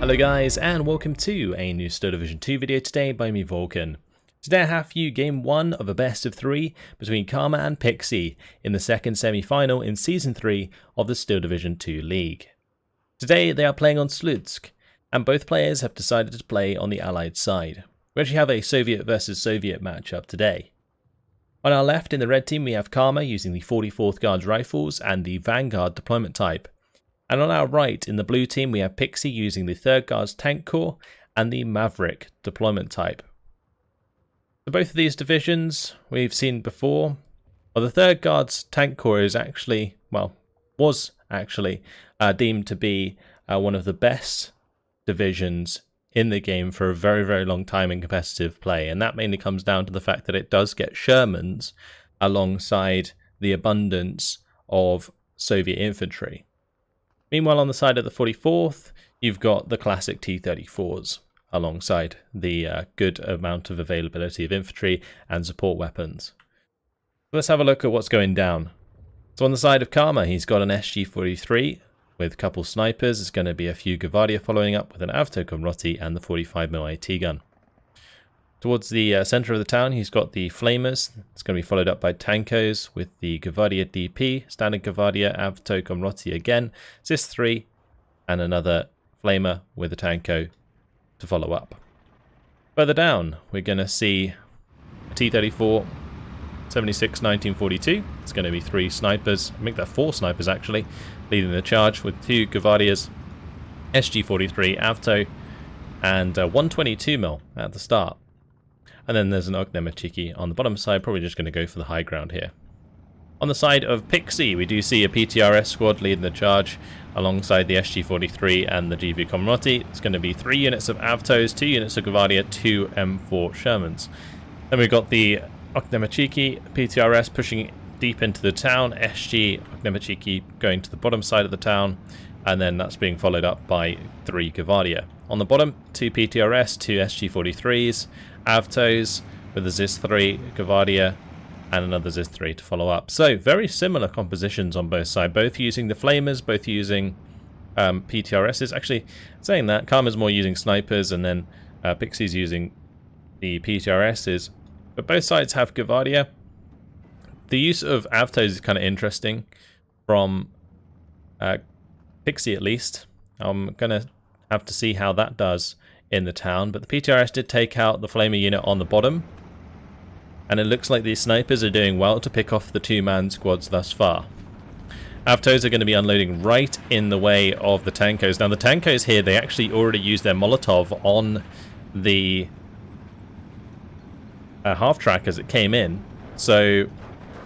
Hello guys, and welcome to a new Steel Division 2 video today by me, Vulcan. Today I have for you game 1 of a best of 3 between Karma and Pixy in the second semi-final in Season 3 of the Steel Division 2 League. Today they are playing on Slutsk, and both players have decided to play on the Allied side. We actually have a Soviet versus Soviet matchup today. On our left in the red team we have Karma using the 44th Guards Rifles and the Vanguard deployment type. And on our right, in the blue team, we have Pixy using the 3rd Guards Tank Corps and the Maverick deployment type. So both of these divisions we've seen before. Well, the 3rd Guards Tank Corps is actually, was actually deemed to be one of the best divisions in the game for a very, very long time in competitive play. And that mainly comes down to the fact that it does get Shermans alongside the abundance of Soviet infantry. Meanwhile, on the side of the 44th, you've got the classic T-34s alongside the good amount of availability of infantry and support weapons. Let's have a look at what's going down. So on the side of Karma, he's got an SG-43 with a couple snipers. There's going to be a few Gavardia following up with an Avtokomroti and the 45mm AT gun. Towards the center of the town, he's got the Flamers. It's going to be followed up by Tankos with the Gavardia DP, Standard Gavardia, Avtokomroti again, Zis-3, and another Flamer with a Tanko to follow up. Further down, we're going to see T-34, 76, 1942. It's going to be 3 snipers, I think they're 4 snipers actually, leading the charge with 2 Gavardias, SG-43 Avto, and 122mm at the start. And then there's an Ognemachiki on the bottom side, probably just going to go for the high ground here. On the side of Pixy, we do see a PTRS squad leading the charge alongside the SG-43 and the GV Komroti. It's going to be 3 units of Avtos, 2 units of Gavardia, 2 M4 Shermans. Then we've got the Ognemachiki PTRS pushing deep into the town, SG Ognemachiki going to the bottom side of the town, and then that's being followed up by 3 Gavardia. On the bottom, 2 PTRS, 2 SG-43s, Avtos with a Zis-3, Gavardia, and another Zis-3 to follow up. So, very similar compositions on both sides, both using the Flamers, both using PTRSs. Actually, saying that, Karma's more using snipers, and then Pixie's using the PTRSs. But both sides have Gavardia. The use of Avtos is kind of interesting from Pixie at least. I'm going to have to see how that does in the town, but the PTRS did take out the Flamer unit on the bottom, and it looks like these snipers are doing well to pick off the 2-man squads thus far. Avtos are going to be unloading right in the way of the Tankos. Now the Tankos here, they actually already used their Molotov on the half-track as it came in, so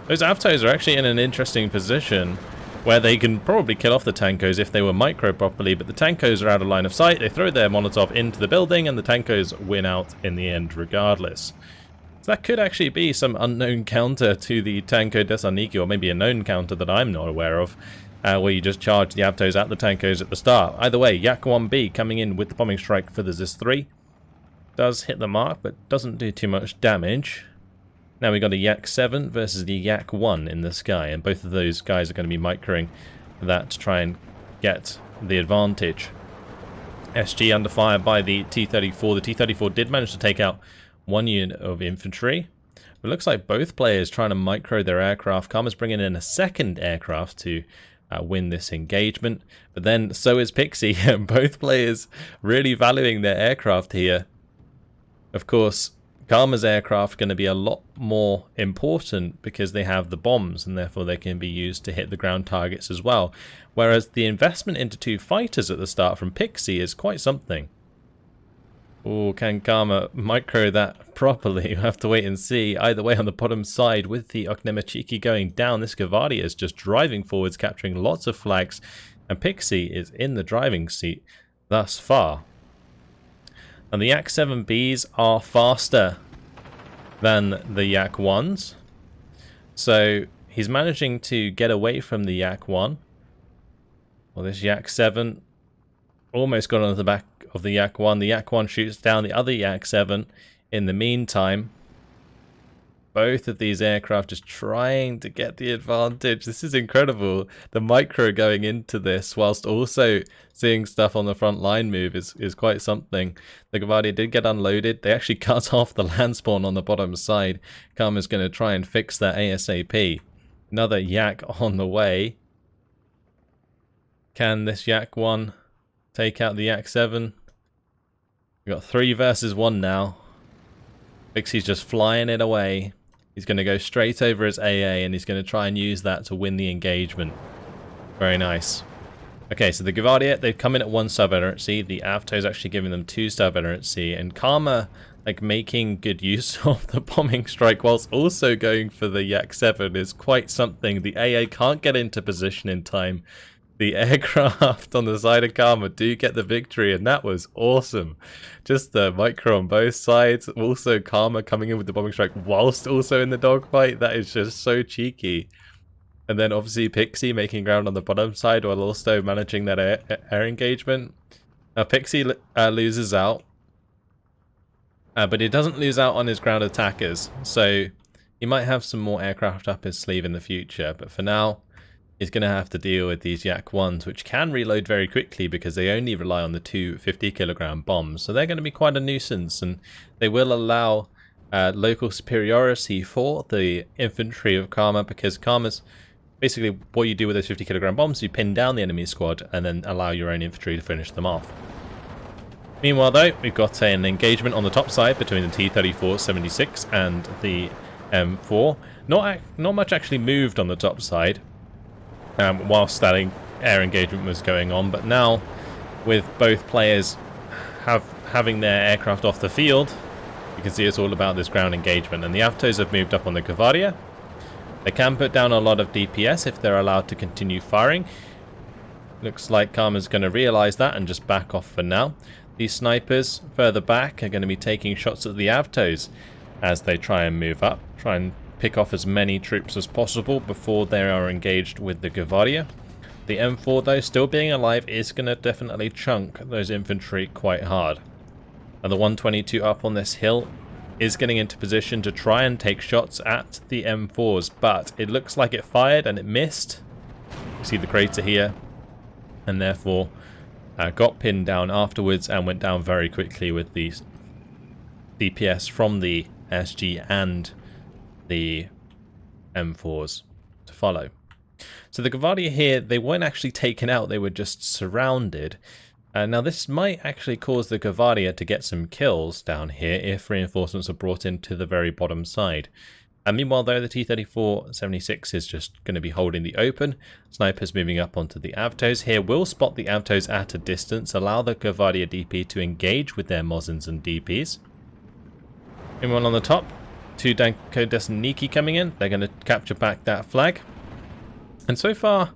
those Avtos are actually in an interesting position where they can probably kill off the Tankos if they were micro properly, but the Tankos are out of line of sight. They throw their Molotov into the building, and the Tankos win out in the end regardless. So that could actually be some unknown counter to the Tanko Desaniki, or maybe a known counter that I'm not aware of, where you just charge the Avtos at the Tankos at the start. Either way, Yak-1B coming in with the bombing strike for the Zis-3. Does hit the mark, but doesn't do too much damage. Now we've got a Yak-7 versus the Yak-1 in the sky, and both of those guys are going to be microing that to try and get the advantage. SG under fire by the T-34. The T-34 did manage to take out 1 unit of infantry. It looks like both players trying to micro their aircraft. Karma's bringing in a 2nd aircraft to win this engagement, but then so is Pixie, and both players really valuing their aircraft here. Of course, Karma's aircraft are going to be a lot more important because they have the bombs, and therefore they can be used to hit the ground targets as well. Whereas the investment into 2 fighters at the start from Pixie is quite something. Oh, can Karma micro that properly? We'll have to wait and see. Either way, on the bottom side, with the Ognemachiki going down, this Gavardia is just driving forwards, capturing lots of flags, and Pixie is in the driving seat thus far. And the Yak-7Bs are faster than the Yak-1s. So he's managing to get away from the Yak-1. Well, this Yak-7 almost got onto the back of the Yak-1. The Yak-1 shoots down the other Yak-7 in the meantime. both of these aircraft just trying to get the advantage. This is incredible. The micro going into this whilst also seeing stuff on the front line move is quite something. The Gavardia did get unloaded. They actually cut off the land spawn on the bottom side. Karma's going to try and fix that ASAP. Another Yak on the way. Can this Yak 1 take out the Yak 7? We've got 3 versus 1 now. Pixie's just flying it away. He's going to go straight over his AA and he's going to try and use that to win the engagement. Very nice. Okay, so the Gavardia, they've come in at 1 star veterancy. The Avto's actually giving them 2 star veterancy. And Karma, like, making good use of the bombing strike whilst also going for the Yak 7 is quite something. The AA can't get into position in time. The aircraft on the side of Karma do get the victory, and that was awesome. Just the micro on both sides. Also Karma coming in with the bombing strike whilst also in the dogfight. That is just so cheeky. And then obviously Pixy making ground on the bottom side while also managing that air engagement. Now Pixy loses out. But he doesn't lose out on his ground attackers. So he might have some more aircraft up his sleeve in the future. But for now, he's going to have to deal with these Yak 1s, which can reload very quickly because they only rely on the 2 50-kilogram bombs. So they're going to be quite a nuisance, and they will allow local superiority for the infantry of Karma, because Karma's basically what you do with those 50-kilogram bombs, you pin down the enemy squad and then allow your own infantry to finish them off. Meanwhile, though, we've got an engagement on the top side between the T-34-76 and the M4. Not much actually moved on the top side. Whilst that air engagement was going on, but now with both players having their aircraft off the field, you can see it's all about this ground engagement, and the Avtos have moved up on the Gavardia. They can put down a lot of DPS if they're allowed to continue firing. Looks like Karma's going to realise that and just back off for now. These snipers further back are going to be taking shots at the Avtos as they try and move up, try and pick off as many troops as possible before they are engaged with the Gavardia. The M4, though, still being alive, is going to definitely chunk those infantry quite hard. And the 122 up on this hill is getting into position to try and take shots at the M4s, but it looks like it fired and it missed. You see the crater here, and therefore got pinned down afterwards and went down very quickly with the DPS from the SG and the M4s to follow. So the Gavardia here, they weren't actually taken out, they were just surrounded. Now this might actually cause the Gavardia to get some kills down here if reinforcements are brought into the very bottom side. And meanwhile, though, the T-34-76 is just going to be holding the open. Snipers moving up onto the Avtos here will spot the Avtos at a distance, allow the Gavardia DP to engage with their Mozins and DPs. Anyone on the top? 2 Danko Desniki coming in. They're going to capture back that flag. And so far,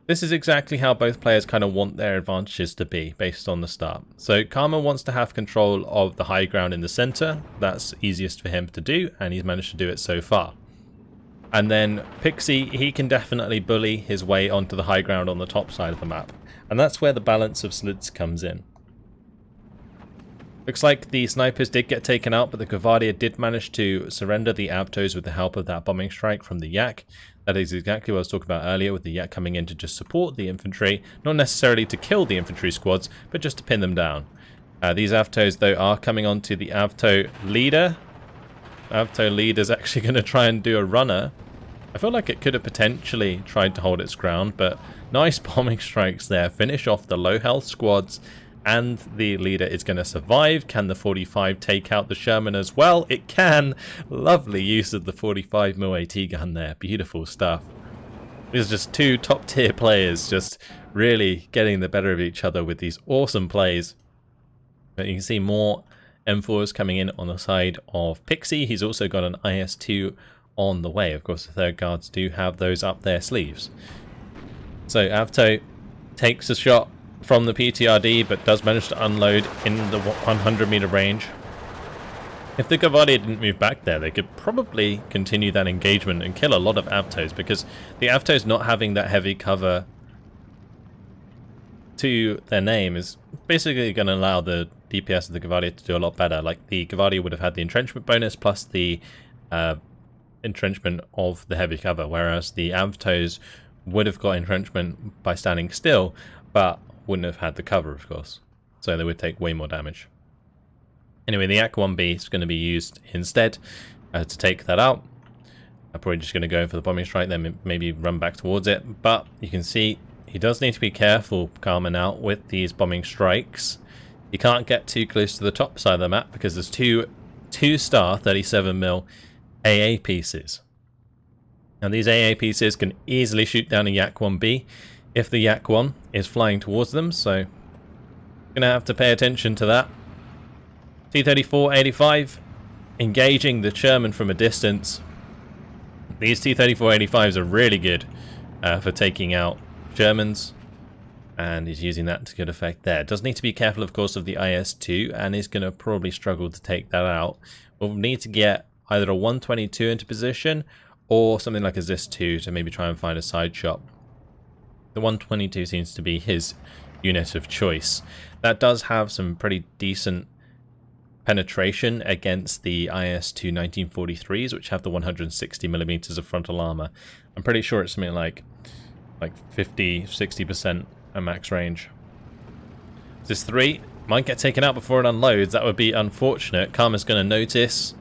this is exactly how both players kind of want their advantages to be based on the start. So Karma wants to have control of the high ground in the center. That's easiest for him to do, and he's managed to do it so far. And then Pixy, he can definitely bully his way onto the high ground on the top side of the map. And that's where the balance of Slutsk comes in. Looks like the snipers did get taken out, but the Gavardia did manage to surrender the Avtos with the help of that bombing strike from the Yak. That is exactly what I was talking about earlier, with the Yak coming in to just support the infantry, not necessarily to kill the infantry squads, but just to pin them down. These Avtos, though, are coming on to the Avto leader. Avto leader's actually going to try and do a runner. I feel like it could have potentially tried to hold its ground, but nice bombing strikes there. Finish off the low health squads. And the leader is going to survive. Can the 45 take out the Sherman as well? It can. Lovely use of the 45mm AT gun there. Beautiful stuff. These are just 2 top tier players just really getting the better of each other with these awesome plays. But you can see more M4s coming in on the side of Pixy. He's also got an IS-2 on the way. Of course, the third guards do have those up their sleeves. So Avto takes a shot from the PTRD, but does manage to unload in the 100-meter range. If the Gavardia didn't move back there, they could probably continue that engagement and kill a lot of Avtos, because the Avtos not having that heavy cover to their name is basically going to allow the DPS of the Gavardia to do a lot better. Like, the Gavardia would have had the entrenchment bonus plus the entrenchment of the heavy cover, whereas the Avtos would have got entrenchment by standing still, but wouldn't have had the cover, of course. So they would take way more damage. Anyway, the Yak-1B is going to be used instead to take that out. I'm probably just going to go for the bombing strike, then maybe run back towards it. But you can see he does need to be careful, Karma, now with these bombing strikes. You can't get too close to the top side of the map because there's two-star 37mm AA pieces. Now these AA pieces can easily shoot down a Yak-1B if the Yak-1 is flying towards them, so you're going to have to pay attention to that. T-34-85 engaging the Sherman from a distance. These T-34-85s are really good for taking out Shermans, and he's using that to good effect there. Does need to be careful, of course, of the IS-2, and is going to probably struggle to take that out. We'll need to get either a 122 into position or something like a ZIS-2 to maybe try and find a side shot. The 122 seems to be his unit of choice. That does have some pretty decent penetration against the IS-2 1943s, which have the 160mm of frontal armor. I'm pretty sure it's something like 50-60% at max range. ZIS-3 might get taken out before it unloads. That would be unfortunate. Karma's going to notice.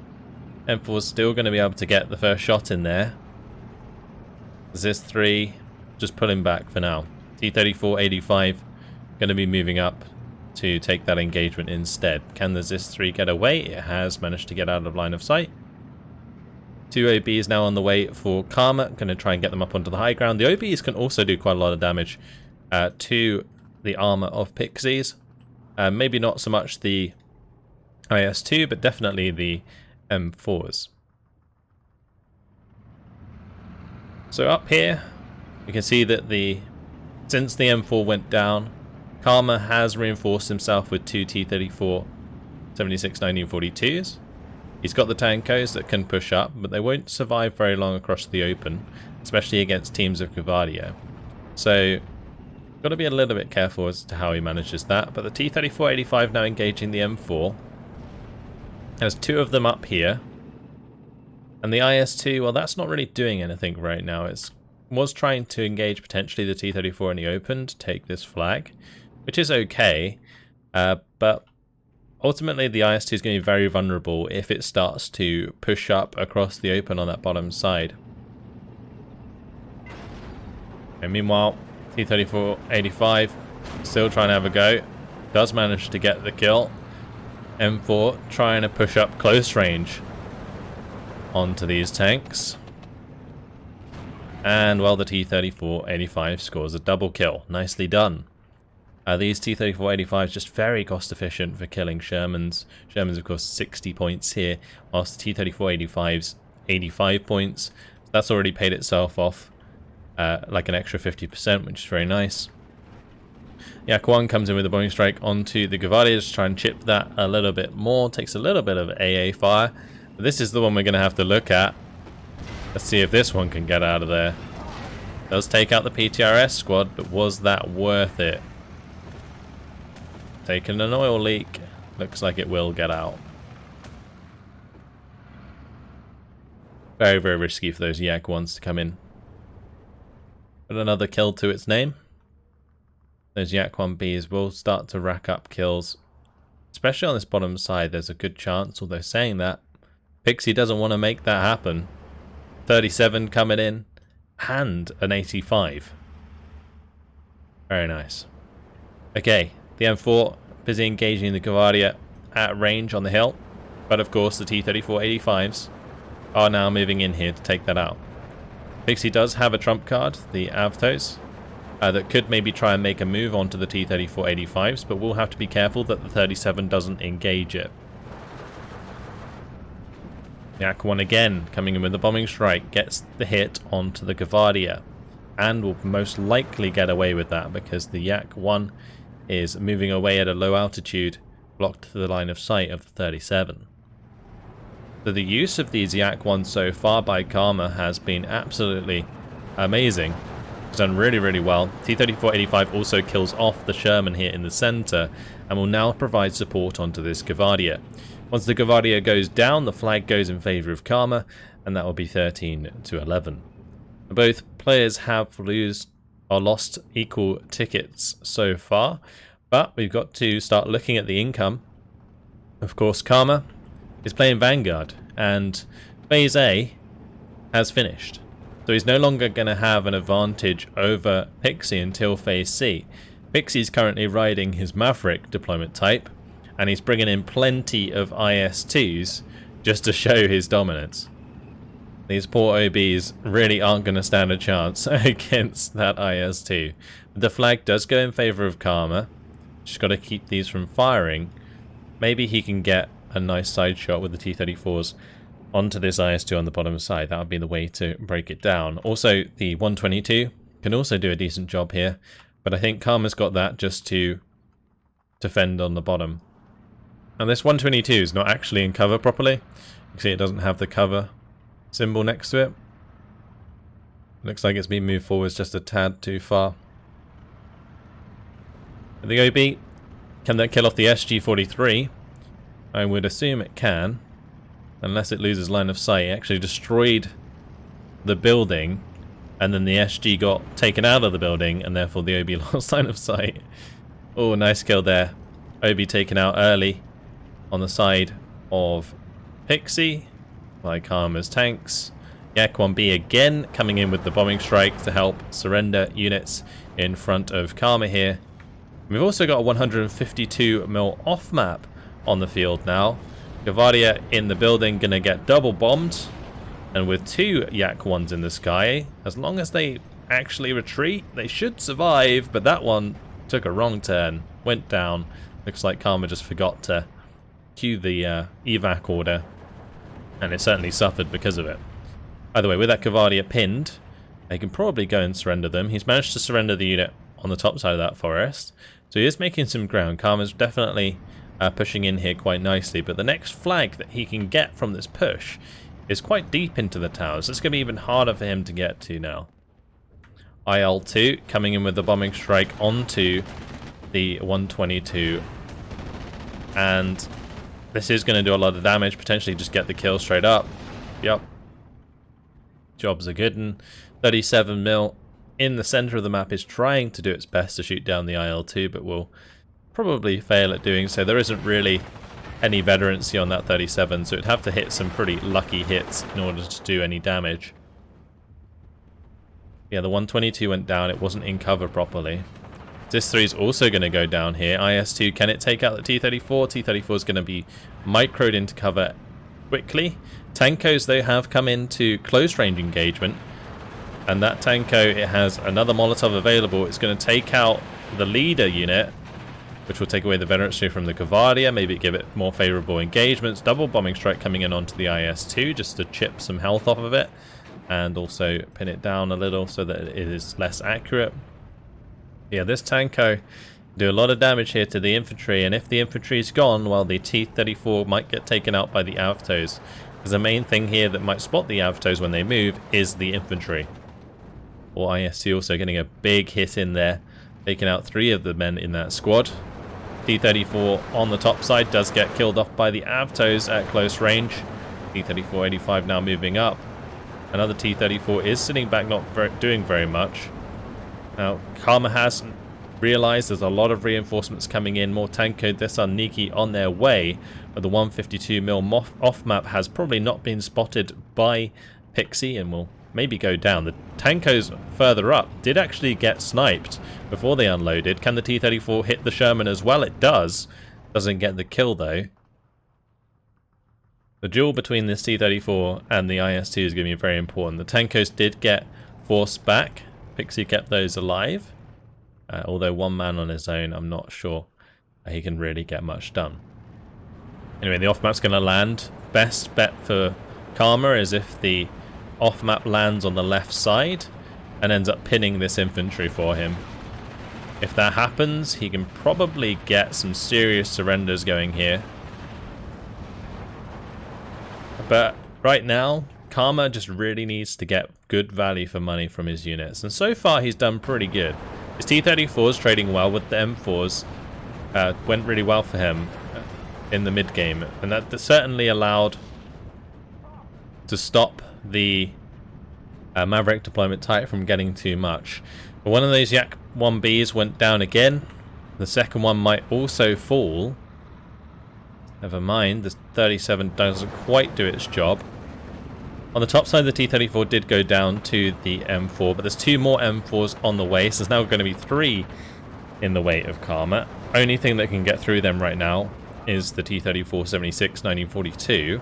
M4's still going to be able to get the first shot in there. ZIS-3 just pulling back for now. T-34-85 going to be moving up to take that engagement instead. Can the ZIS-3 get away? It has managed to get out of line of sight. 2 OBs now on the way for Karma. Going to try and get them up onto the high ground. The OBs can also do quite a lot of damage to the armor of Pixies. Maybe not so much the IS-2, but definitely the M4s. So up here, you can see that since the M4 went down, Karma has reinforced himself with 2 T-34 76 1942s. He's got the Tankos that can push up, but they won't survive very long across the open, especially against teams of Guardia. So, got to be a little bit careful as to how he manages that. But the T-34-85 now engaging the M4. There's 2 of them up here. And the IS-2, well, that's not really doing anything right now. It was trying to engage potentially the T-34 in the open to take this flag, which is okay. But ultimately, the IS-2 is going to be very vulnerable if it starts to push up across the open on that bottom side. And meanwhile, T-34-85 still trying to have a go. Does manage to get the kill. M4 trying to push up close range onto these tanks. And, well, the T-34-85 scores a double kill. Nicely done. These T-34-85s just very cost efficient for killing Shermans. Shermans, of course, 60 points here, whilst the T-34-85's 85 points. So that's already paid itself off like an extra 50%, which is very nice. Yak-1 comes in with a bombing strike onto the Guardia to try and chip that a little bit more. Takes a little bit of AA fire. But this is the one we're going to have to look at. Let's see if this one can get out of there. Does take out the PTRS squad, but was that worth it? Taking an oil leak. Looks like it will get out. Very, very risky for those Yak-1s to come in. But another kill to its name. Those Yak-1Bs will start to rack up kills. Especially on this bottom side, there's a good chance, although saying that, Pixy doesn't want to make that happen. 37 coming in, and an 85. Very nice. Okay, the M4 busy engaging the Guardia at range on the hill, but of course the T-34-85s are now moving in here to take that out. Pixy does have a trump card, the Avtos, that could maybe try and make a move onto the T-34-85s, but we'll have to be careful that the 37 doesn't engage it. Yak-1 again, coming in with the bombing strike, gets the hit onto the Guardia, and will most likely get away with that because the Yak-1 is moving away at a low altitude, blocked to the line of sight of the 37. So the use of these Yak-1s so far by Karma has been absolutely amazing. It's done really, really well. T-34-85 also kills off the Sherman here in the center, and will now provide support onto this Guardia. Once the Gavardia goes down, the flag goes in favour of Karma, and that will be 13 to 11. Both players have lost equal tickets so far, but we've got to start looking at the income. Of course, Karma is playing Vanguard, and Phase A has finished. So he's no longer going to have an advantage over Pixy until Phase C. Pixie's currently riding his Maverick deployment type, and he's bringing in plenty of IS-2s just to show his dominance. These poor OBs really aren't going to stand a chance against that IS-2. The flag does go in favour of Karma. Just got to keep these from firing. Maybe he can get a nice side shot with the T-34s onto this IS-2 on the bottom side. That would be the way to break it down. Also, the 122 can also do a decent job here, but I think Karma's got that just to defend on the bottom. And this 122 is not actually in cover properly. You can see it doesn't have the cover symbol next to it. Looks like it's been moved forwards just a tad too far. The OB, can that kill off the SG-43? I would assume it can. Unless it loses line of sight. It actually destroyed the building, and then the SG got taken out of the building, and therefore the OB lost line of sight. Oh, nice kill there. OB taken out early on the side of Pixy by Karma's tanks. Yak 1B again coming in with the bombing strike to help surrender units in front of Karma here. We've also got a 152mm off map on the field now. Gavardia in the building gonna get double bombed, and with 2 Yak 1s in the sky, as long as they actually retreat, they should survive, but that one took a wrong turn, went down. Looks like Karma just forgot to cue the evac order, and it certainly suffered because of it. Either way, with that Gavardia pinned, they can probably go and surrender them. He's managed to surrender the unit on the top side of that forest, so he is making some ground. Karma's definitely pushing in here quite nicely, but the next flag that he can get from this push is quite deep into the towers. It's going to be even harder for him to get to now. IL-2 coming in with the bombing strike onto the 122, and this is going to do a lot of damage, potentially just get the kill straight up. Yep. Job's a good one. 37mm in the center of the map is trying to do its best to shoot down the IL-2, but will probably fail at doing so. There isn't really any veterancy on that 37, so it'd have to hit some pretty lucky hits in order to do any damage. Yeah, the 122 went down. It wasn't in cover properly. Dis-3 is also going to go down here. IS-2, can it take out the T-34? T-34 is going to be microed into cover quickly. Tankos, they have come into close range engagement, and that Tanko, it has another Molotov available. It's going to take out the leader unit, which will take away the veterancy from the Gavardia, maybe give it more favourable engagements. Double bombing strike coming in onto the IS-2 just to chip some health off of it, and also pin it down a little so that it is less accurate. Yeah, this Tanko do a lot of damage here to the infantry, and if the infantry is gone, well, the T-34 might get taken out by the Avtos. Because the main thing here that might spot the Avtos when they move is the infantry. Or IS-2 also getting a big hit in there, taking out 3 of the men in that squad. T-34 on the top side does get killed off by the Avtos at close range. T-34-85 now moving up. Another T-34 is sitting back, not doing very much. Now, Karma has realized there's a lot of reinforcements coming in, more Tanko Desaniki on their way, but the 152mm off map has probably not been spotted by Pixy and will maybe go down. The Tankos further up did actually get sniped before they unloaded. Can the T-34 hit the Sherman as well? It does. Doesn't get the kill though. The duel between this T-34 and the IS-2 is going to be very important. The Tankos did get forced back. Pixy kept those alive. Although one man on his own, I'm not sure he can really get much done. Anyway, the off-map's going to land. Best bet for Karma is if the off-map lands on the left side and ends up pinning this infantry for him. If that happens, he can probably get some serious surrenders going here. But right now, Karma just really needs to get good value for money from his units. And so far, he's done pretty good. His T-34 is trading well with the M4s. Went really well for him. in the mid game, and that certainly allowed to stop the Maverick deployment type from getting too much. But one of those Yak 1Bs went down again. The second one might also fall. Never mind, the 37 doesn't quite do its job. On the top side, the T-34 did go down to the M4, but there's 2 more M4s on the way, so there's now going to be 3 in the way of Karma. Only thing that can get through them right now is the T-34 76 1942.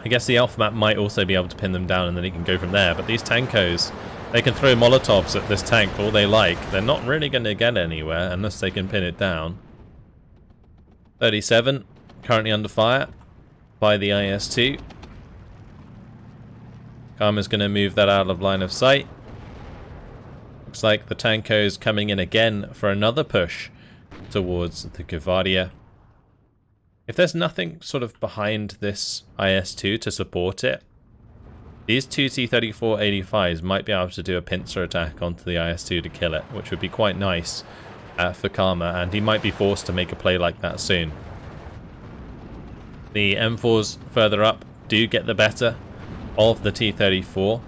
I guess the Alpha map might also be able to pin them down and then he can go from there, but these Tankos, they can throw Molotovs at this tank all they like. They're not really going to get anywhere unless they can pin it down. 37, currently under fire by the IS-2. Karma's going to move that out of line of sight. Looks like the Tanko's coming in again for another push towards the Guardia. If there's nothing sort of behind this IS-2 to support it, these 2 T-34-85s might be able to do a pincer attack onto the IS-2 to kill it, which would be quite nice for Karma, and he might be forced to make a play like that soon. The M4s further up do get the better of the T-34.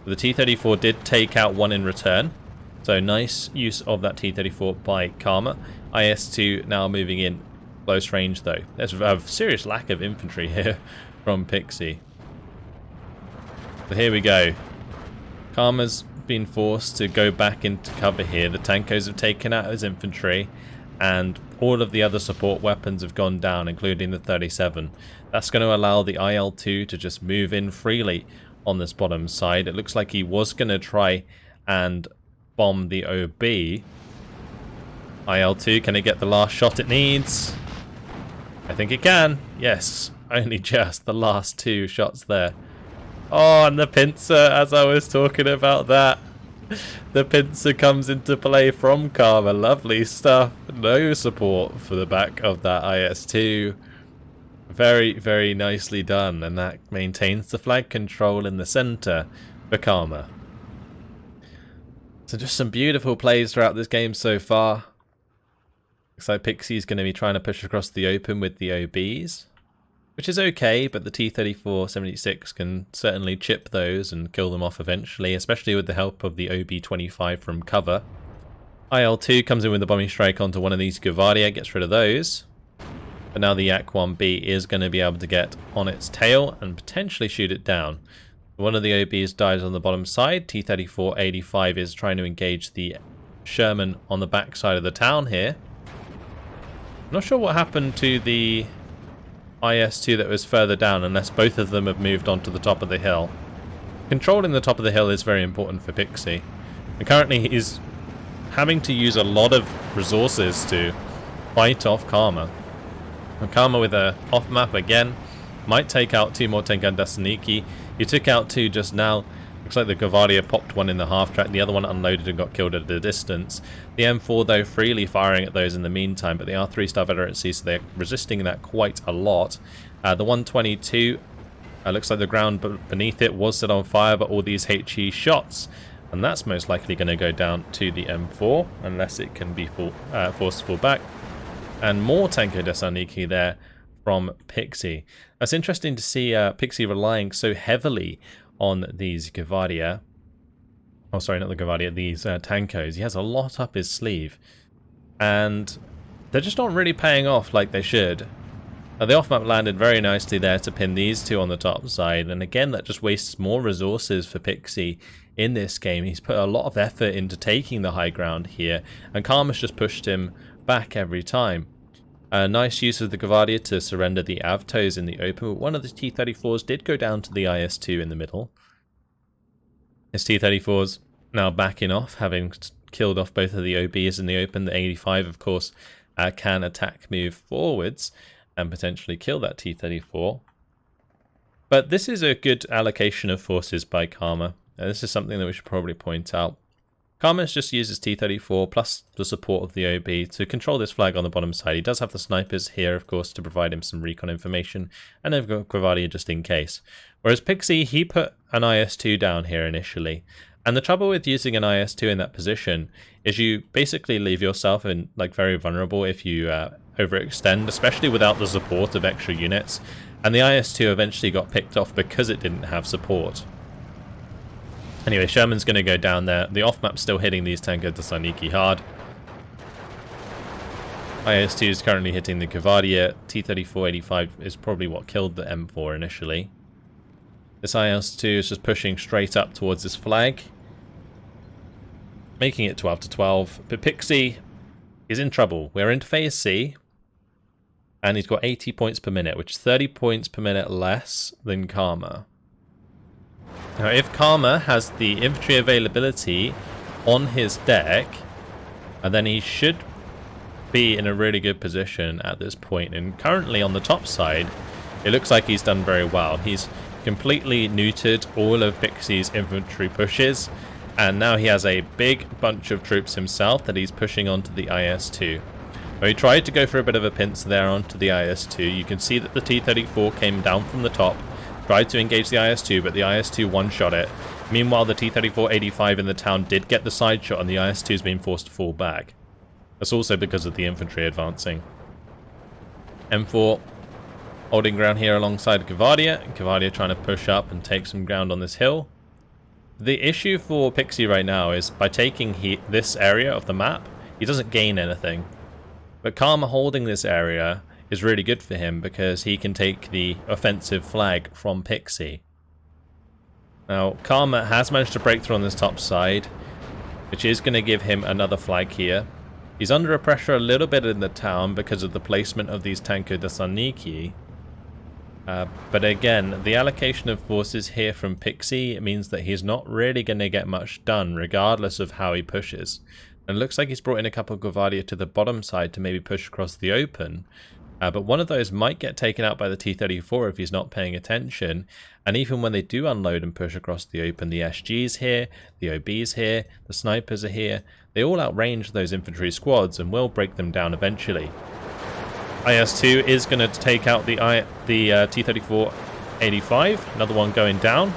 The T-34 did take out one in return, so nice use of that T-34 by Karma. IS-2 now moving in close range though. There's a serious lack of infantry here from Pixy. So here we go. Karma's been forced to go back into cover here. The Tankos have taken out his infantry, and all of the other support weapons have gone down, including the 37. That's going to allow the IL-2 to just move in freely on this bottom side. It looks like he was going to try and bomb the OB. IL-2, can it get the last shot it needs? I think it can. Yes, only just the last 2 shots there. Oh, and the pincer, as I was talking about that. The pincer comes into play from Karma. Lovely stuff. No support for the back of that IS-2. Very, very nicely done. And that maintains the flag control in the center for Karma. So just some beautiful plays throughout this game so far. Looks like Pixie's going to be trying to push across the open with the OBs, which is okay, but the T-34-76 can certainly chip those and kill them off eventually, especially with the help of the OB-25 from cover. IL-2 comes in with the bombing strike onto one of these Guardia, gets rid of those. But now the Yak-1B is going to be able to get on its tail and potentially shoot it down. One of the OBs dies on the bottom side. T-34-85 is trying to engage the Sherman on the back side of the town here. Not sure what happened to the IS-2 that was further down, unless both of them have moved onto the top of the hill. Controlling the top of the hill is very important for Pixie. And currently he's having to use a lot of resources to fight off Karma. And Karma with a off map again might take out 2 more Tenkan Dasaniki. He took out 2 just now. Looks like the Guardia popped one in the half track, the other one unloaded and got killed at a distance. The M4 though freely firing at those in the meantime, but they are 3-star veterancy, so they're resisting that quite a lot. The 122, looks like the ground beneath it was set on fire by all these HE shots, and that's most likely going to go down to the M4, unless it can be forced to fall back. And more Tanko Desaniki there from Pixie. It's interesting to see Pixie relying so heavily on these Guardia. Oh, sorry, not the Guardia, these Tankos. He has a lot up his sleeve, and they're just not really paying off like they should. The off-map landed very nicely there to pin these 2 on the top side, and again that just wastes more resources for Pixie in this game. He's put a lot of effort into taking the high ground here, and Karma's just pushed him back every time. Nice use of the Guardia to surrender the Avtos in the open, but one of the T-34s did go down to the IS-2 in the middle. His T-34's now backing off, having killed off both of the OBs in the open. The 85, of course, can attack move forwards and potentially kill that T-34. But this is a good allocation of forces by Karma. This is something that we should probably point out. Karma just uses T-34 plus the support of the OB to control this flag on the bottom side. He does have the snipers here, of course, to provide him some recon information, and they've got Guardia just in case. Whereas Pixie, he put an IS-2 down here initially, and the trouble with using an IS-2 in that position is you basically leave yourself in very vulnerable if you overextend, especially without the support of extra units. And the IS-2 eventually got picked off because it didn't have support. Anyway, Sherman's going to go down there. The off-map's still hitting these Tanker Thessaloniki hard. IS-2 is currently hitting the Gvardia. T-34-85 is probably what killed the M4 initially. This IS-2 is just pushing straight up towards this flag, making it 12-12. But Pixy is in trouble. We're into phase C, and he's got 80 points per minute, which is 30 points per minute less than Karma. Now, if Karma has the infantry availability on his deck, then he should be in a really good position at this point. And currently on the top side, it looks like he's done very well. He's completely neutered all of Pixie's infantry pushes, and now he has a big bunch of troops himself that he's pushing onto the IS-2. Well, he tried to go for a bit of a pincer there onto the IS-2. You can see that the T-34 came down from the top, tried to engage the IS-2, but the IS-2 one-shot it. Meanwhile, the T-34-85 in the town did get the side shot, and the IS-2's been forced to fall back. That's also because of the infantry advancing. M4 holding ground here alongside Gvardia. Gvardia trying to push up and take some ground on this hill. The issue for Pixy right now is by taking this area of the map, he doesn't gain anything. But Karma holding this area is really good for him because he can take the offensive flag from Pixy. Now, Karma has managed to break through on this top side, which is going to give him another flag here. He's under pressure a little bit in the town because of the placement of these Tanker Thessaloniki. But again, the allocation of forces here from Pixy means that he's not really going to get much done regardless of how he pushes. And it looks like he's brought in a couple of Gvardia to the bottom side to maybe push across the open. But one of those might get taken out by the T-34 if he's not paying attention. And even when they do unload and push across the open, the SG's here, the OB's here, the snipers are here. They all outrange those infantry squads and will break them down eventually. IS-2 is going to take out the T-34-85, another one going down.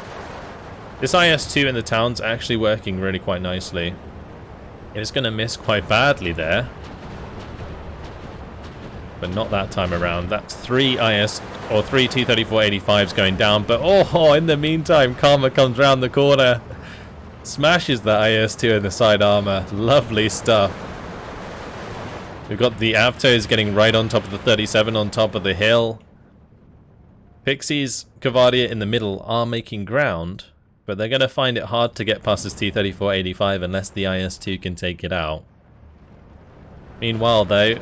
This IS-2 in the town's actually working really quite nicely. It's going to miss quite badly there, but not that time around. That's three T-34-85s going down, but oh, in the meantime, Karma comes round the corner, smashes the IS-2 in the side armor. Lovely stuff. We've got the Avtos getting right on top of the 37 on top of the hill. Pixie's Gvardia in the middle are making ground, but they're going to find it hard to get past this T-34-85 unless the IS-2 can take it out. Meanwhile, though,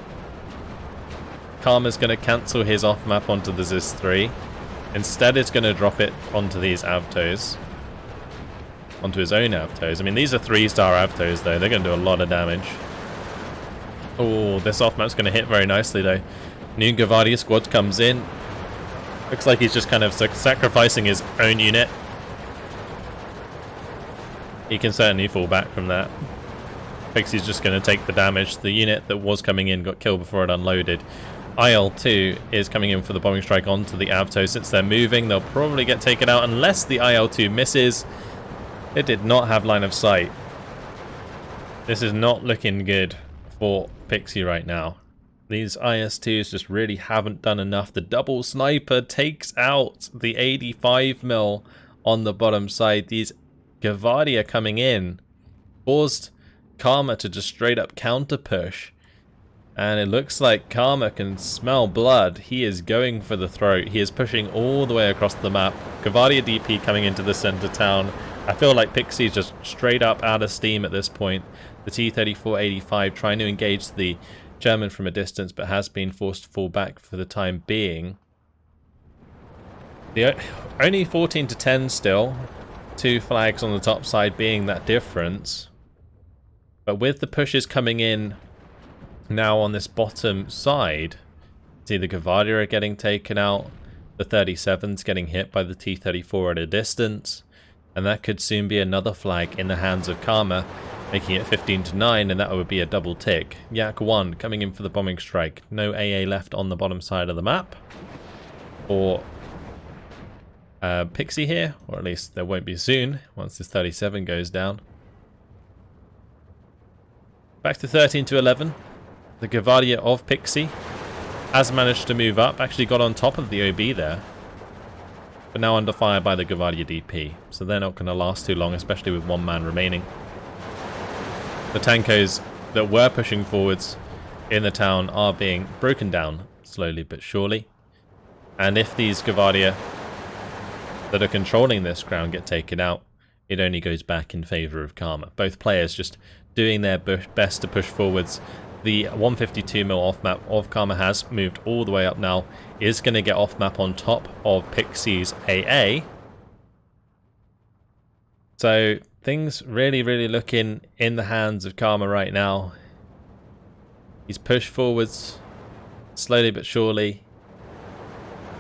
Karma's going to cancel his off-map onto the ZIS-3. Instead, it's going to drop it onto these Avtos. Onto his own Avtos. I mean, these are 3-star Avtos, though. They're going to do a lot of damage. Oh, this off-map's going to hit very nicely, though. New Gvardia squad comes in. Looks like he's just kind of sacrificing his own unit. He can certainly fall back from that. Pixie's just going to take the damage. The unit that was coming in got killed before it unloaded. IL-2 is coming in for the bombing strike onto the Avto. Since they're moving, they'll probably get taken out unless the IL-2 misses. It did not have line of sight. This is not looking good for Pixy right now. These IS-2s just really haven't done enough. The double sniper takes out the 85mm on the bottom side. These Gvardia coming in caused Karma to just straight up counter push. And it looks like Karma can smell blood. He is going for the throat. He is pushing all the way across the map. Gvardia DP coming into the center town. I feel like Pixie's just straight up out of steam at this point. The T-34-85 trying to engage the German from a distance, but has been forced to fall back for the time being. Only 14-10 still. 2 flags on the top side being that difference. But with the pushes coming in now on this bottom side, see the Gvardia are getting taken out. The 37's getting hit by the T-34 at a distance. And that could soon be another flag in the hands of Karma, making it 15-9, and that would be a double tick. Yak 1 coming in for the bombing strike. No AA left on the bottom side of the map. Or Pixy here, or at least there won't be soon once this 37 goes down. Back to 13-11. The Gvardia of Pixy has managed to move up, actually got on top of the OB there. But now under fire by the Gavardia DP. So they're not going to last too long, especially with one man remaining. The tankos that were pushing forwards in the town are being broken down slowly but surely. And if these Gavardia that are controlling this ground get taken out, it only goes back in favour of Karma. Both players just doing their best to push forwards. The 152mm off map of Karma has moved all the way up now. Is going to get off map on top of Pixie's AA. So things really looking in the hands of Karma right now. He's pushed forwards slowly but surely.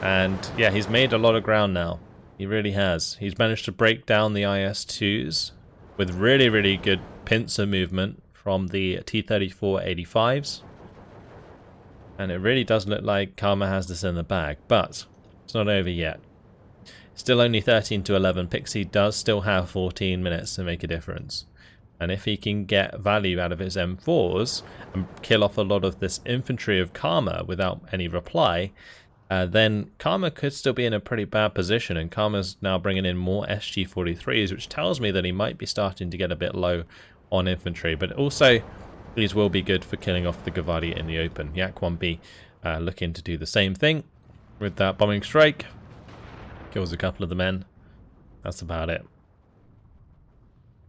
And yeah, he's made a lot of ground now. He really has. He's managed to break down the IS-2s with really good pincer movement from the T-34-85s. And it really does look like Karma has this in the bag, but it's not over yet. Still only 13-11. Pixie does still have 14 minutes to make a difference. And if he can get value out of his M4s and kill off a lot of this infantry of Karma without any reply, then Karma could still be in a pretty bad position, and Karma's now bringing in more SG-43s, which tells me that he might be starting to get a bit low on infantry, but also these will be good for killing off the Gavardia in the open. Yak 1B looking to do the same thing with that bombing strike. Kills a couple of the men. That's about it.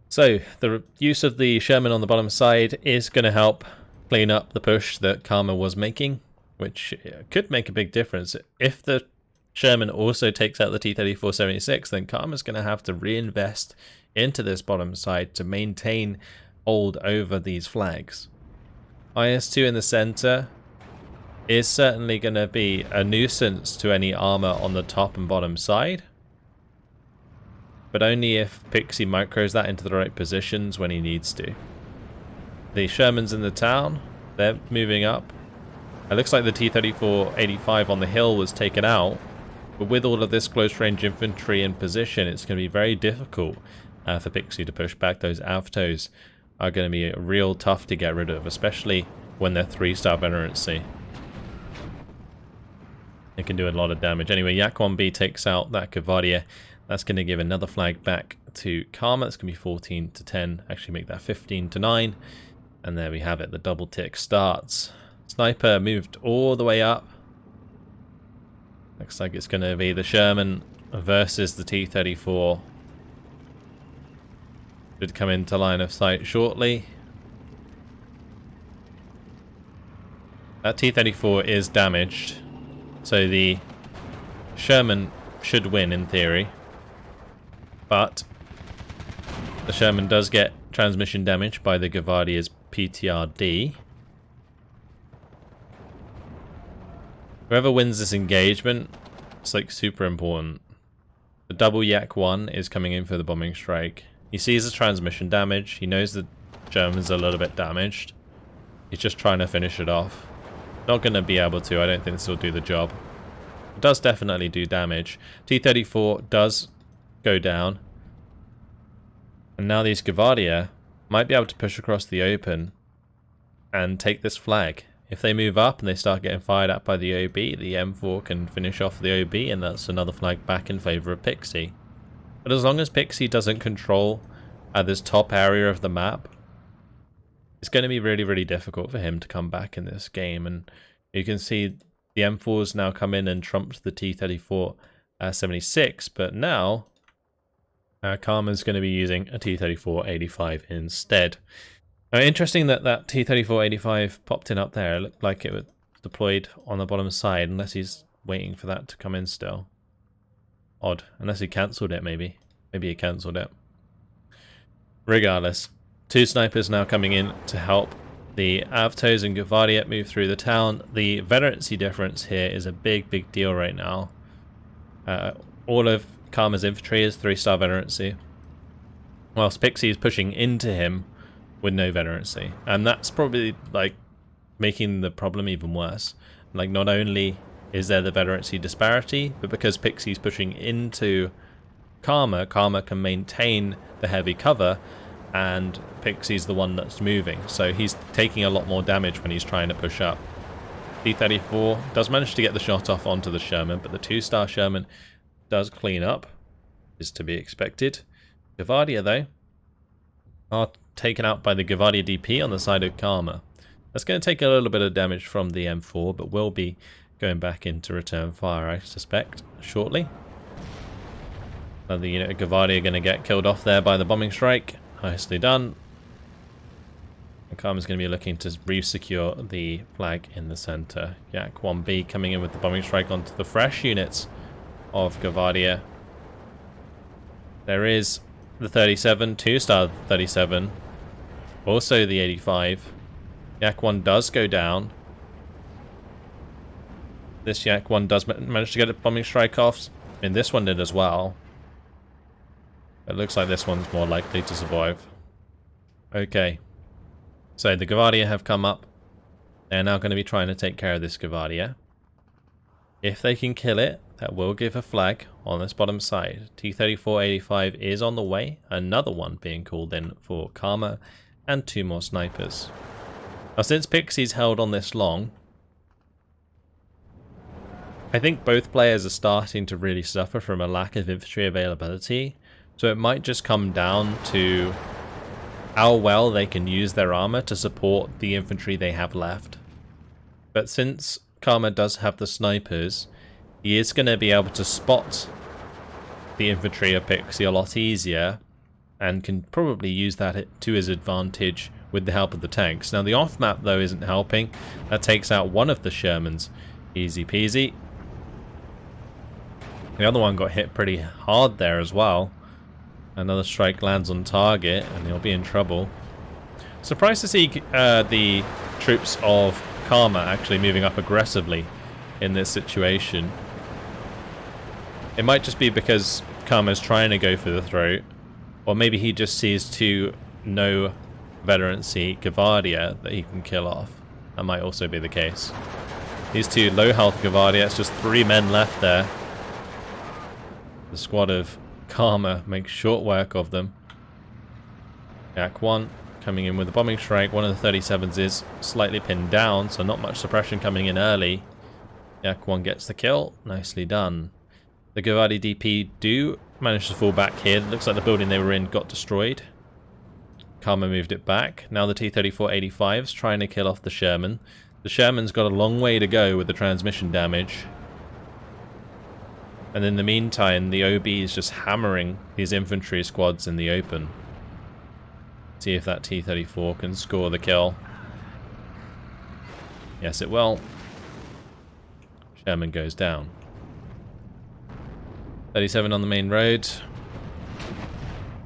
So the use of the Sherman on the bottom side is going to help clean up the push that Karma was making, which could make a big difference. If the Sherman also takes out the T-34-76, then Karma's going to have to reinvest into this bottom side to maintain hold over these flags. IS-2 in the center is certainly going to be a nuisance to any armor on the top and bottom side, but only if Pixie micros that into the right positions when he needs to. The Shermans in the town, they're moving up. It looks like the T-34-85 on the hill was taken out, but with all of this close range infantry in position, it's going to be very difficult for Pixie to push back. Those Avtos are going to be real tough to get rid of, especially when they're 3-star veterancy. It can do a lot of damage. Anyway, Yak 1B takes out that Gavardia. That's going to give another flag back to Karma. It's going to be 14-10. Actually make that 15-9. And there we have it. The double tick starts. Sniper moved all the way up. Looks like it's going to be the Sherman versus the T-34. Should come into line of sight shortly. That T-34 is damaged, so the Sherman should win in theory. But the Sherman does get transmission damage by the Gavardia's PTRD. Whoever wins this engagement, it's like super important. The double Yak 1 is coming in for the bombing strike. He sees the transmission damage. He knows the German's a little bit damaged. He's just trying to finish it off. Not going to be able to. I don't think this will do the job. It does definitely do damage. T-34 does go down. And now these Gavardia might be able to push across the open and take this flag. If they move up and they start getting fired at by the OB, the M4 can finish off the OB, and that's another flag back in favour of Pixie. But as long as Pixie doesn't control this top area of the map, it's going to be really difficult for him to come back in this game. And you can see the M4s now come in and trumped the T-34-76, but now Karma's going to be using a T-34-85 instead. Interesting that that T-34-85 popped in up there. It looked like it was deployed on the bottom side, unless he's waiting for that to come in still. Odd. Unless he cancelled it, maybe. Maybe he cancelled it. Regardless, two snipers now coming in to help the Avtos and Gavardia move through the town. The veterancy difference here is a big deal right now. All of Karma's infantry is 3-star veterancy, whilst Pixie is pushing into him with no veterancy. And that's probably like making the problem even worse. Like, not only is there the veterancy disparity, but because Pixie's pushing into Karma, Karma can maintain the heavy cover, and Pixie's the one that's moving. So he's taking a lot more damage when he's trying to push up. T-34 does manage to get the shot off onto the Sherman, but the 2-star Sherman does clean up. Is to be expected. Gavardia, though, are taken out by the Gavardia DP on the side of Karma. That's going to take a little bit of damage from the M4, but will be going back into return fire, I suspect, shortly. Another unit of Gavardia going to get killed off there by the bombing strike. Nicely done. And Karma's going to be looking to re-secure the flag in the center. Yak 1B coming in with the bombing strike onto the fresh units of Gavardia. There is the 37, 2-star 37. Also the 85. Yak 1 does go down. This Yak 1 does manage to get a bombing strike off. And this one did as well. It looks like this one's more likely to survive. Okay. So the Gavardia have come up. They're now going to be trying to take care of this Gavardia. If they can kill it, that will give a flag on this bottom side. T-34-85 is on the way. Another one being called in for Karma. And 2 more snipers. Now since Pixie's held on this long, I think both players are starting to really suffer from a lack of infantry availability. So it might just come down to how well they can use their armor to support the infantry they have left. But since Karma does have the snipers, he is going to be able to spot the infantry of Pixie a lot easier and can probably use that to his advantage with the help of the tanks. Now the off-map though isn't helping. That takes out one of the Shermans. Easy peasy. The other one got hit pretty hard there as well. Another strike lands on target and he'll be in trouble. Surprised to see the troops of Karma actually moving up aggressively in this situation. It might just be because Karma's trying to go for the throat, or maybe he just sees 2 no veterancy Gavardia that he can kill off. That might also be the case. These 2 low health Gavardia, it's just 3 men left there. The squad of Karma makes short work of them. Yak 1 coming in with a bombing strike. One of the 37s is slightly pinned down, so not much suppression coming in early. Yak 1 gets the kill. Nicely done. The Gavardia DP do manage to fall back here. It looks like the building they were in got destroyed. Karma moved it back. Now the T-34-85 is trying to kill off the Sherman. The Sherman's got a long way to go with the transmission damage. And in the meantime, the OB is just hammering these infantry squads in the open. See if that T-34 can score the kill. Yes, it will. Sherman goes down. 37 on the main road.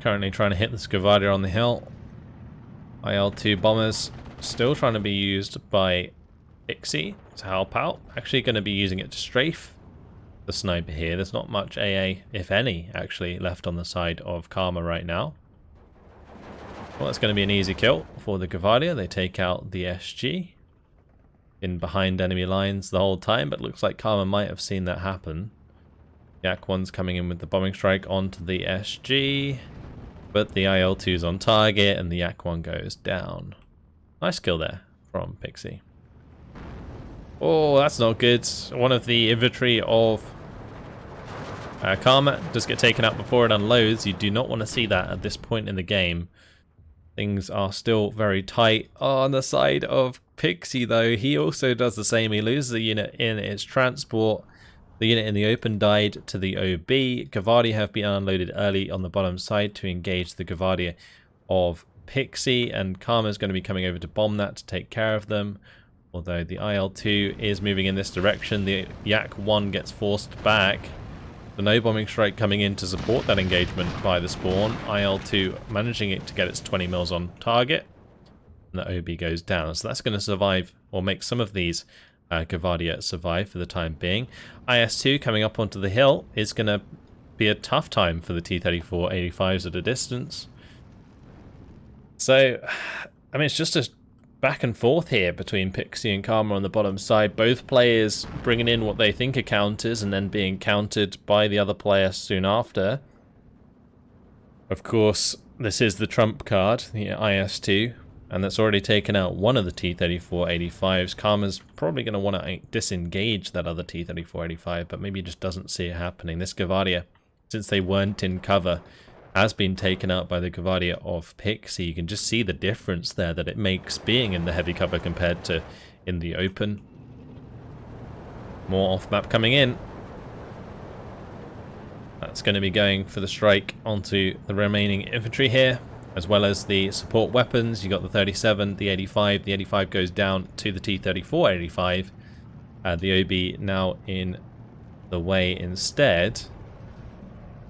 Currently trying to hit the Gavardia on the hill. IL-2 bombers still trying to be used by Pixie to help out. Actually going to be using it to strafe the sniper here. There's not much AA, if any, actually left on the side of Karma right now. Well, that's going to be an easy kill for the Gavardia. They take out the SG. Been behind enemy lines the whole time, but looks like Karma might have seen that happen. Yak 1's coming in with the bombing strike onto the SG, but the IL-2's on target and the Yak 1 goes down. Nice kill there from Pixie. Oh, that's not good. One of the infantry of Karma does get taken out before it unloads. You do not want to see that at this point in the game. Things are still very tight. Oh, on the side of Pixie, though, he also does the same. He loses a unit in its transport. The unit in the open died to the OB. Gavardia have been unloaded early on the bottom side to engage the Gavardia of Pixie, and Karma's going to be coming over to bomb that to take care of them. Although the IL-2 is moving in this direction, the Yak 1 gets forced back. The no bombing strike coming in to support that engagement by the spawn. IL-2 managing it to get its 20 mils on target. And the OB goes down. So that's going to survive, or make some of these Gavardia survive for the time being. IS-2 coming up onto the hill is going to be a tough time for the T-34-85s at a distance. So, I mean, it's just a back and forth here between Pixie and Karma on the bottom side. Both players bringing in what they think are counters and then being countered by the other player soon after. Of course, this is the trump card, the IS-2. And that's already taken out one of the T-34-85s. Karma's probably going to want to disengage that other T-34-85, but maybe he just doesn't see it happening. This Gavadia, since they weren't in cover, has been taken out by the Gavadia of Pixy. You can just see the difference there that it makes being in the heavy cover compared to in the open. More off-map coming in. That's going to be going for the strike onto the remaining infantry here, as well as the support weapons. You got the 37, the 85. The 85 goes down to the T-34-85. The OB now in the way instead.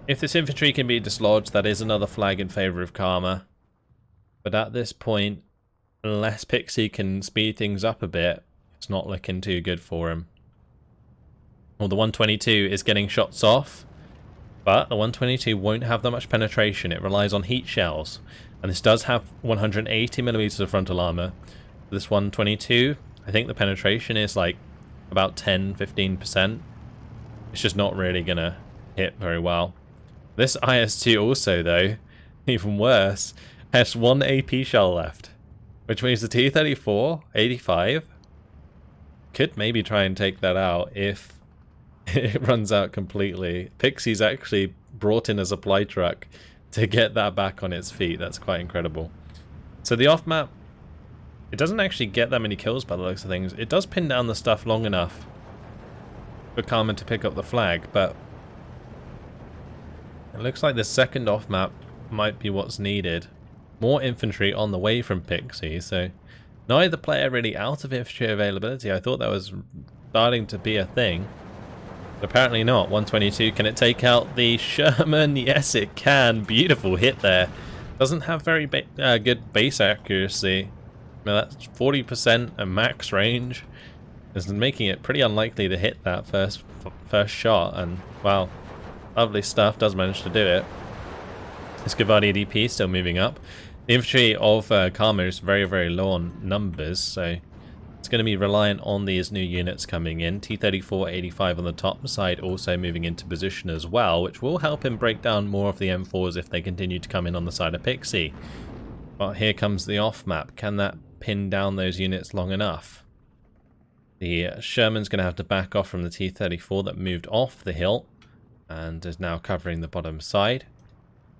If this infantry can be dislodged, that is another flag in favor of Karma. But at this point, unless Pixy can speed things up a bit, it's not looking too good for him. Well, the 122 is getting shots off, but the 122 won't have that much penetration. It relies on heat shells, and this does have 180mm of frontal armor. This 122, I think the penetration is like about 10-15%. It's just not really gonna hit very well. This IS-2 also, though, even worse, has one AP shell left, which means the T-34-85 could maybe try and take that out if it runs out completely. Pixie's actually brought in a supply truck to get that back on its feet. That's quite incredible. So the off-map, it doesn't actually get that many kills by the looks of things. It does pin down the stuff long enough for Karma to pick up the flag, but it looks like the second off-map might be what's needed. More infantry on the way from Pixie, so neither player really out of infantry availability. I thought that was starting to be a thing. But apparently not. 122, can it take out the Sherman? Yes, it can. Beautiful hit there. Doesn't have very good base accuracy. I mean, that's 40% at max range. Is making it pretty unlikely to hit that first shot. And, wow, lovely stuff. Does manage to do it. This Gavadia DP still moving up. The infantry of Karma is very, very low on numbers, so it's going to be reliant on these new units coming in. T-34-85 on the top side also moving into position as well, which will help him break down more of the M4s if they continue to come in on the side of Pixie. But here comes the off-map. Can that pin down those units long enough? The Sherman's going to have to back off from the T-34 that moved off the hill and is now covering the bottom side.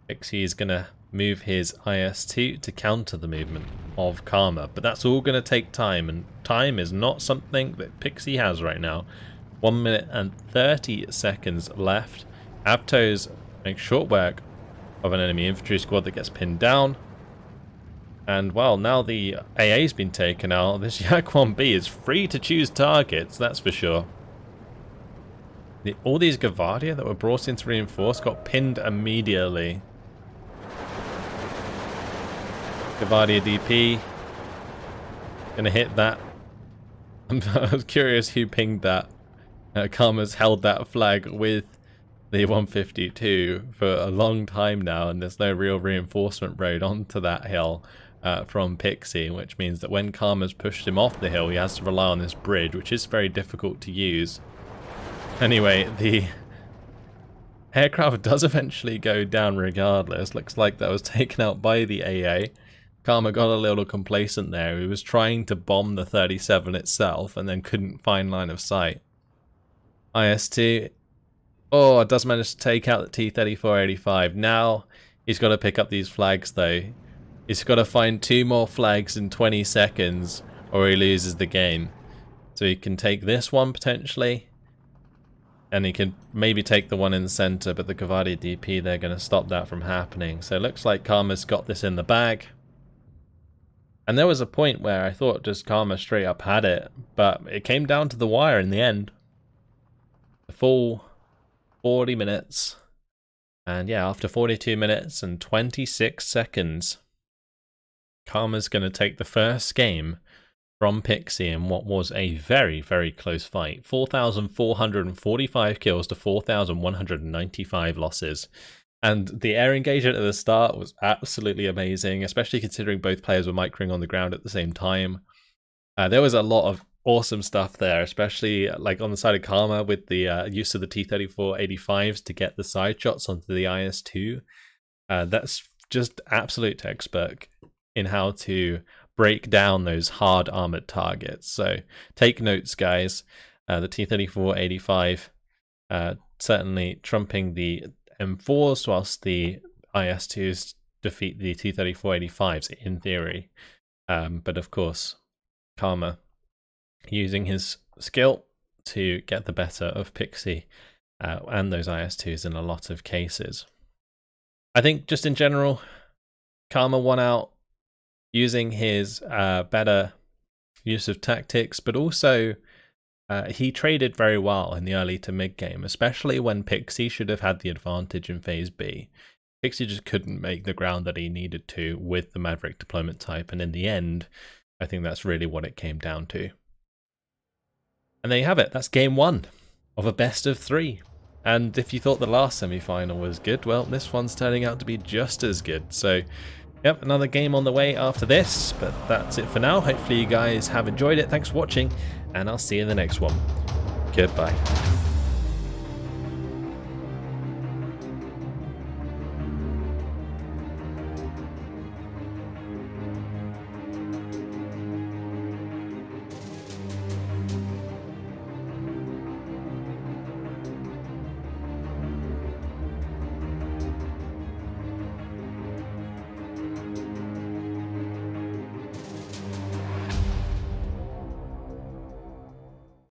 Pixie is going to move his IS-2 to counter the movement of Karma, but that's all going to take time, and time is not something that Pixie has right now. 1 minute and 30 seconds left. Avtos make short work of an enemy infantry squad that gets pinned down, and well, now the AA's been taken out. This Yak-1B is free to choose targets, that's for sure. All these Gavadia that were brought in to reinforce got pinned immediately. Gavadia DP gonna hit that. I was curious who pinged that. Karma's held that flag with the 152 for a long time now, and there's no real reinforcement road onto that hill from Pixie, which means that when Karma's pushed him off the hill, he has to rely on this bridge, which is very difficult to use. Anyway, the aircraft does eventually go down regardless. Looks like that was taken out by the AA. Karma got a little complacent there. He was trying to bomb the 37 itself and then couldn't find line of sight. IS-2, oh, it does manage to take out the T-34-85. Now he's got to pick up these flags though. He's got to find 2 more flags in 20 seconds or he loses the game. So he can take this one potentially, and he can maybe take the one in the center, but the Gavadia DP, they're going to stop that from happening. So it looks like Karma's got this in the bag. And there was a point where I thought just Karma straight up had it, but it came down to the wire in the end. The full 40 minutes. And yeah, after 42 minutes and 26 seconds, Karma's going to take the first game from Pixie in what was a very, very close fight. 4,445 kills to 4,195 losses. And the air engagement at the start was absolutely amazing, especially considering both players were microing on the ground at the same time. There was a lot of awesome stuff there, especially like on the side of Karma with the use of the T-34-85s to get the side shots onto the IS-2. That's just absolute textbook in how to break down those hard armored targets. So take notes, guys. The T-34-85 certainly trumping the M4s, whilst the IS-2s defeat the T-34-85s in theory. But of course, Karma using his skill to get the better of Pixy and those IS-2s in a lot of cases. I think just in general, Karma won out using his better use of tactics, but also he traded very well in the early to mid game, especially when Pixy should have had the advantage in Phase B. Pixy just couldn't make the ground that he needed to with the Maverick deployment type, and in the end, I think that's really what it came down to. And there you have it. That's game 1 of a best of 3. And if you thought the last semi-final was good, well, this one's turning out to be just as good. So, yep, another game on the way after this, but that's it for now. Hopefully you guys have enjoyed it. Thanks for watching, and I'll see you in the next one. Goodbye.